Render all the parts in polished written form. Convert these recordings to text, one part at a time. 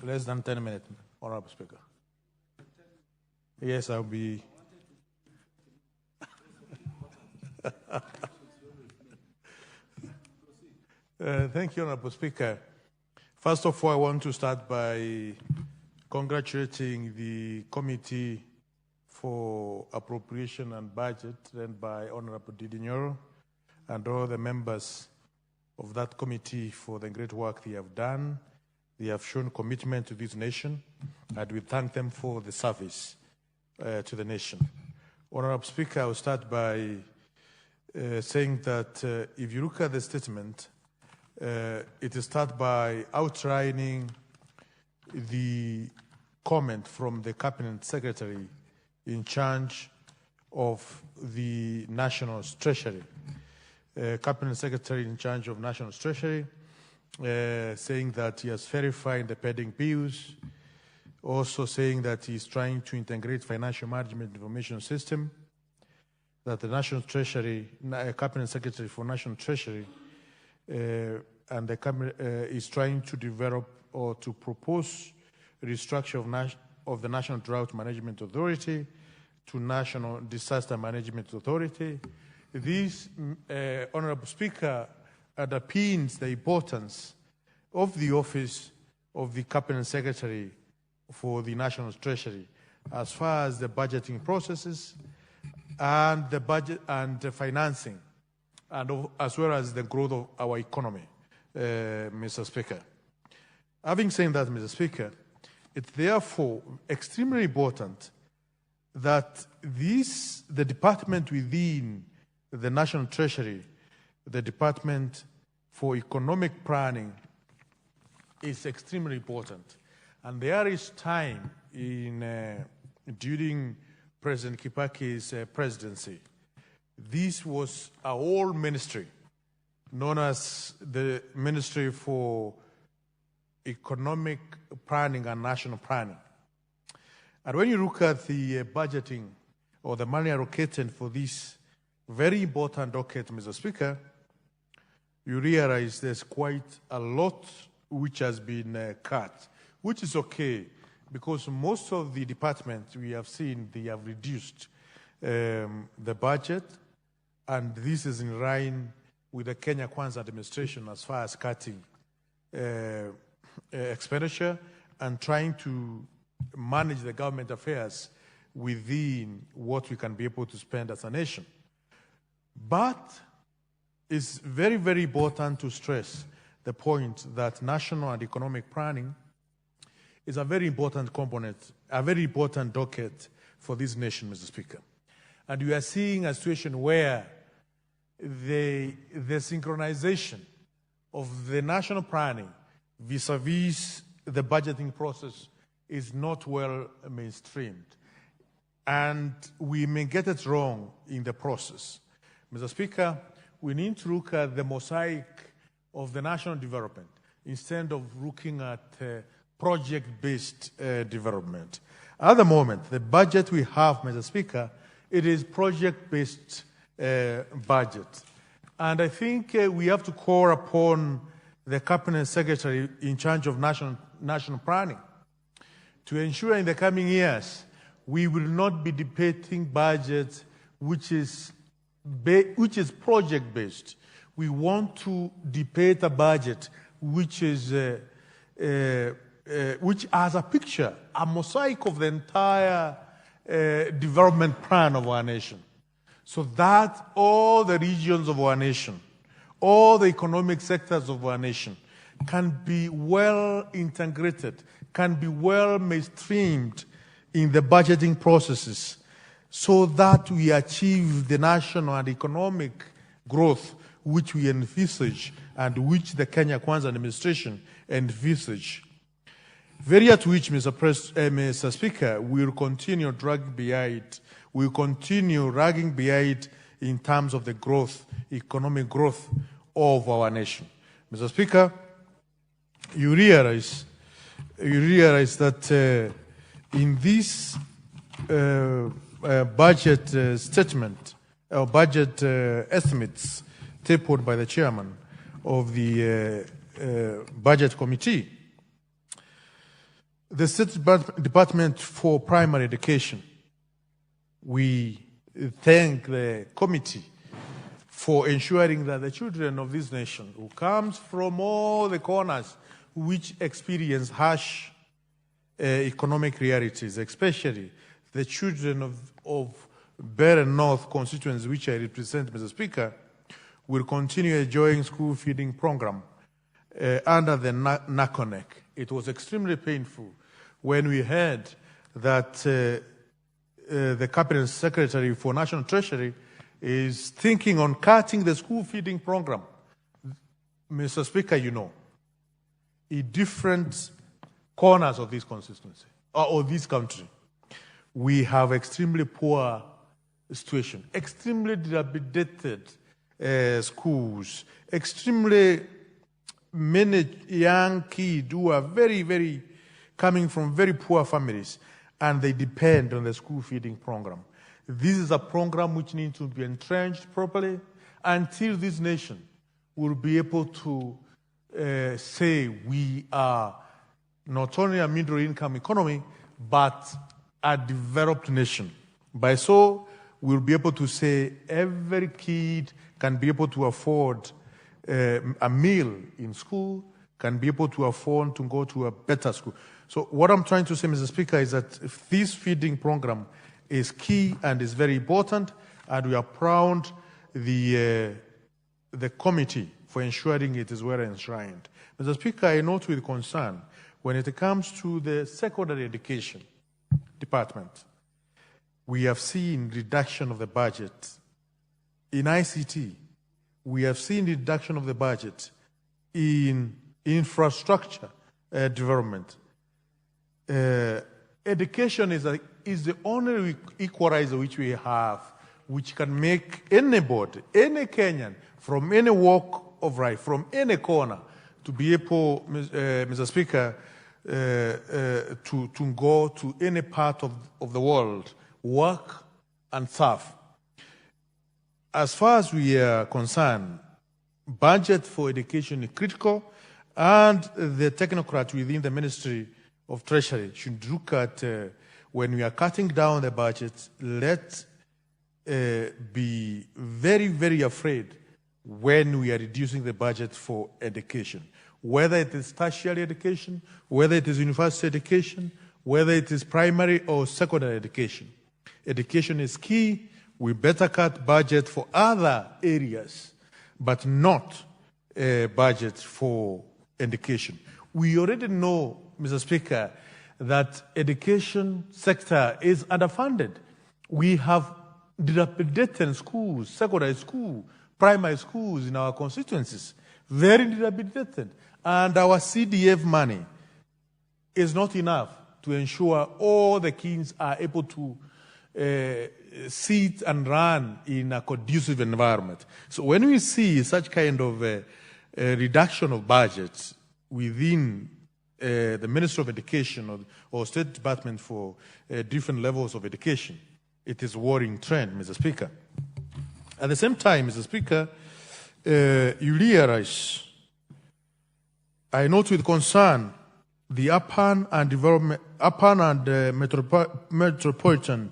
Less than 10 minutes, Honorable Speaker. Yes, I'll be. Thank you, Honorable Speaker. First of all, I want to start by congratulating the Committee for Appropriation and Budget, led by Honorable Didinyoro, and all the members of that committee for the great work they have done. They have shown commitment to this nation, and we thank them for the service to the nation. Honorable Speaker, I will start by saying that if you look at the statement, it starts by outlining the comment from the Cabinet Secretary in charge of the National Treasury. Cabinet Secretary in charge of National Treasury saying that he has verified the pending bills, also saying that he is trying to integrate financial management information system, that the National Treasury, Cabinet Secretary for National Treasury, and the Cabinet is trying to develop or to propose a restructure of the National Drought Management Authority to National Disaster Management Authority. This, Honorable Speaker, underpins the importance of the office of the Cabinet Secretary for the National Treasury as far as the budgeting processes and the budget and the financing, and as well as the growth of our economy, Mr. Speaker. Having said that, Mr. Speaker, it's therefore extremely important that the department within the National Treasury, the Department for Economic Planning, is extremely important. And there is time during President Kibaki's presidency. This was a whole ministry known as the Ministry for Economic Planning and National Planning. And when you look at the budgeting or the money allocated for this very important document, Mr. Speaker, you realize there's quite a lot which has been cut, which is okay, because most of the departments we have seen, they have reduced the budget, and this is in line with the Kenya Kwanza administration as far as cutting expenditure and trying to manage the government affairs within what we can be able to spend as a nation. But it's very, very important to stress the point that national and economic planning is a very important component, a very important docket for this nation, Mr. Speaker. And we are seeing a situation where the synchronization of the national planning vis-a-vis the budgeting process is not well mainstreamed. And we may get it wrong in the process. Mr. Speaker, we need to look at the mosaic of the national development instead of looking at project-based development. At the moment, the budget we have, Mr. Speaker, it is project-based budget. And I think we have to call upon the Cabinet Secretary in charge of national planning to ensure in the coming years we will not be debating budget which is project-based. We want to debate a budget which has a picture, a mosaic of the entire development plan of our nation, so that all the regions of our nation, all the economic sectors of our nation can be well integrated, can be well mainstreamed in the budgeting processes, so that we achieve the national and economic growth which we envisage and which the Kenya Kwanza administration envisage. Very at which, Mr. Speaker, we will continue dragging behind, we will continue dragging behind in terms of the growth, economic growth of our nation. Mr. Speaker, you realize that in this budget statement, or budget estimates tabled by the chairman of the budget committee, The State Department for Primary Education, we thank the committee for ensuring that the children of this nation, who comes from all the corners which experience harsh economic realities, especially the children of Better North constituents, which I represent, Mr. Speaker, will continue enjoying school feeding program under the NACONEC. It was extremely painful when we heard that the Cabinet Secretary for National Treasury is thinking on cutting the school feeding program. Mr. Speaker, you know, in different corners of this constituency, or this country, we have extremely poor situation, extremely dilapidated schools, extremely many young kids who are very coming from very poor families, and they depend on the school feeding program. This is a program which needs to be entrenched properly until this nation will be able to say we are not only a middle-income economy, but a developed nation. By so, we'll be able to say every kid can be able to afford a meal in school, can be able to afford to go to a better school. So what I'm trying to say, Mr. Speaker, is that this feeding program is key and is very important, and we are proud the committee for ensuring it is well enshrined. Mr. Speaker, I note with concern when it comes to the secondary education department, we have seen reduction of the budget. In ICT, we have seen reduction of the budget in infrastructure development. Education is the only equalizer which we have, which can make anybody, any Kenyan, from any walk of life, from any corner, to be able, Mr. Speaker, to go to any part of the world, work and serve. As far as we are concerned, budget for education is critical, and the technocrat within the Ministry of Treasury should look at when we are cutting down the budget, let's be very afraid when we are reducing the budget for education, whether it is tertiary education, whether it is university education, whether it is primary or secondary education. Education is key. We better cut budget for other areas, but not a budget for education. We already know, Mr. Speaker, that education sector is underfunded. We have dilapidated schools, secondary school, primary schools in our constituencies, very dilapidated. And our CDF money is not enough to ensure all the kids are able to sit and run in a conducive environment. So when we see such kind of reduction of budgets within the Ministry of Education or State Department for different levels of education, it is a worrying trend, Mr. Speaker. At the same time, Mr. Speaker, you realize, I note with concern the urban and metropolitan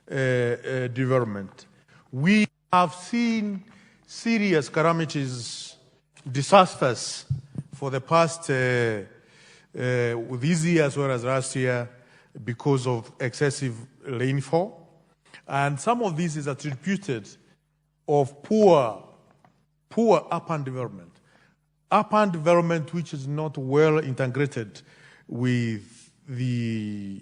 development. We have seen serious calamities, disasters for the past this year as well as last year because of excessive rainfall. And some of this is attributed of poor urban development. Urban development which is not well integrated with the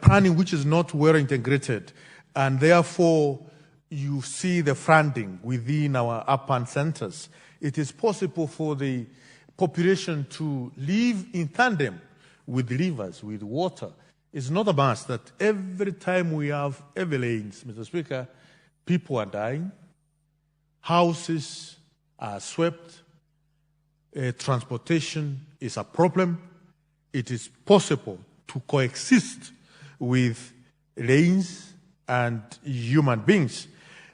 planning, which is not well integrated, and therefore you see the funding within our urban centers. It is possible for the population to live in tandem with rivers, with water. It's not a must that every time we have heavy rains, Mr. Speaker, people are dying, houses are swept, transportation is a problem. It is possible to coexist with rains and human beings.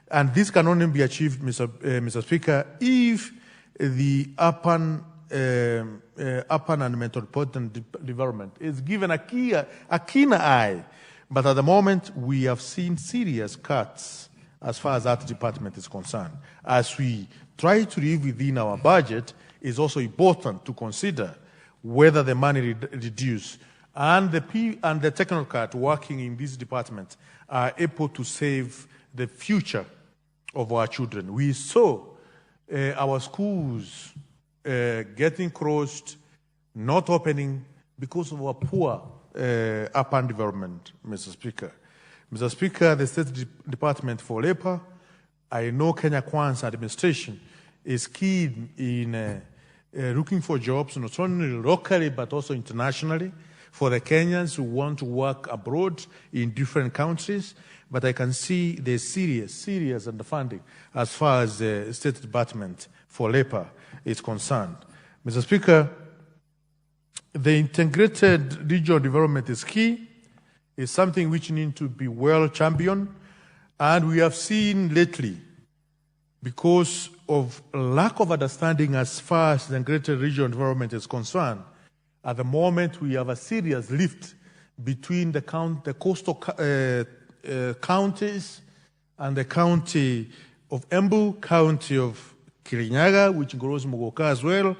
And this can only be achieved, Mr. Speaker, if the urban urban and metropolitan development is given a keen eye, but at the moment we have seen serious cuts as far as that department is concerned. As we try to live within our budget, it's also important to consider whether the money reduced and the technocrat working in this department are able to save the future of our children. We saw our schools getting closed, not opening because of our poor urban development, Mr. Speaker. Mr. Speaker, the State Department for Labor, I know Kenya Kwan's administration is keen in looking for jobs, not only locally but also internationally, for the Kenyans who want to work abroad in different countries. But I can see the serious underfunding as far as the State Department for Labor is concerned. Mr. Speaker, the integrated regional development is key. It's something which needs to be well championed. And we have seen lately, because of lack of understanding as far as the integrated regional development is concerned, at the moment we have a serious lift between the coastal counties and the county of Embu, county of Kirinyaga, which grows Muguka as well,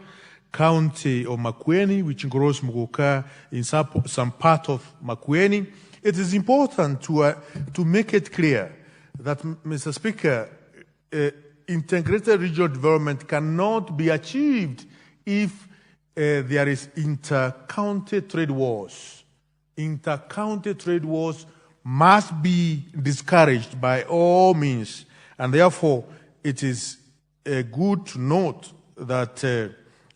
county of makwiny, which grows Muguka in some part of makwiny. It is important to make it clear that, Mr. Speaker, integrated regional development cannot be achieved if there is inter-county trade wars. Inter-county trade wars must be discouraged by all means, and therefore it is good to note that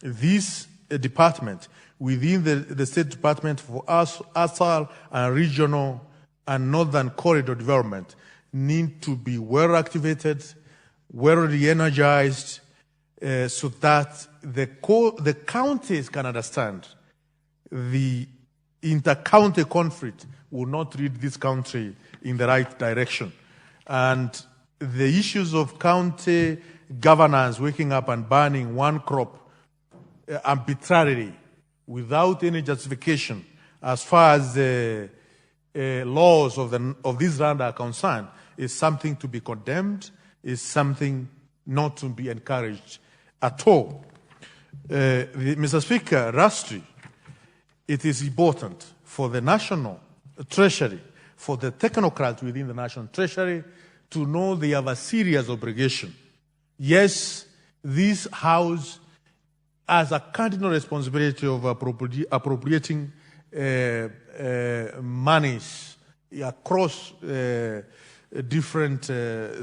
this department within the State Department for ASAL and regional and northern corridor development need to be well activated, well re-energized, so that the counties can understand the inter-county conflict will not lead this country in the right direction. And the issues of county governance waking up and banning one crop arbitrarily without any justification as far as the laws of this land are concerned is something to be condemned, is something not to be encouraged at all. Mr. Speaker, lastly, it is important for the National Treasury, for the technocrats within the National Treasury to know they have a serious obligation. Yes, this House has a cardinal responsibility of appropriating monies across different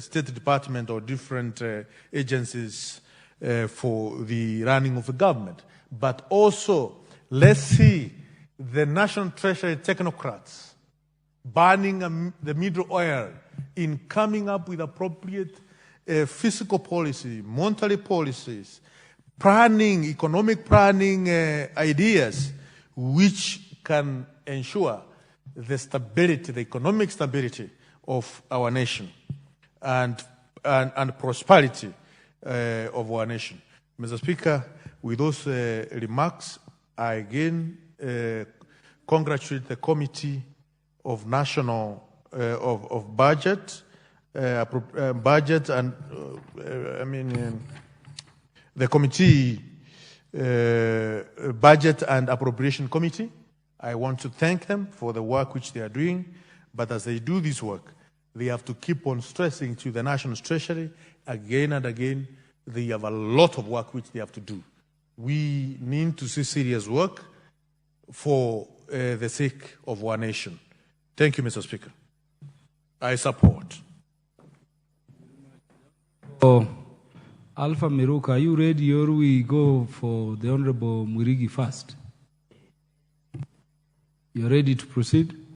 state departments or different agencies for the running of the government. But also, let's see the National Treasury technocrats burning the middle oil in coming up with appropriate fiscal policy, monetary policies, planning, economic planning ideas which can ensure the stability, the economic stability of our nation and prosperity of our nation. Mr. Speaker, with those remarks, I again congratulate the Committee of National of Budget, Budget and the Committee Budget and Appropriation Committee. I want to thank them for the work which they are doing, but as they do this work, they have to keep on stressing to the National Treasury again and again, they have a lot of work which they have to do. We need to see serious work for the sake of our nation. Thank you, Mr. Speaker. I support. Alpha Miruka, are you ready or we go for the Honorable Murigi first? You're ready to proceed?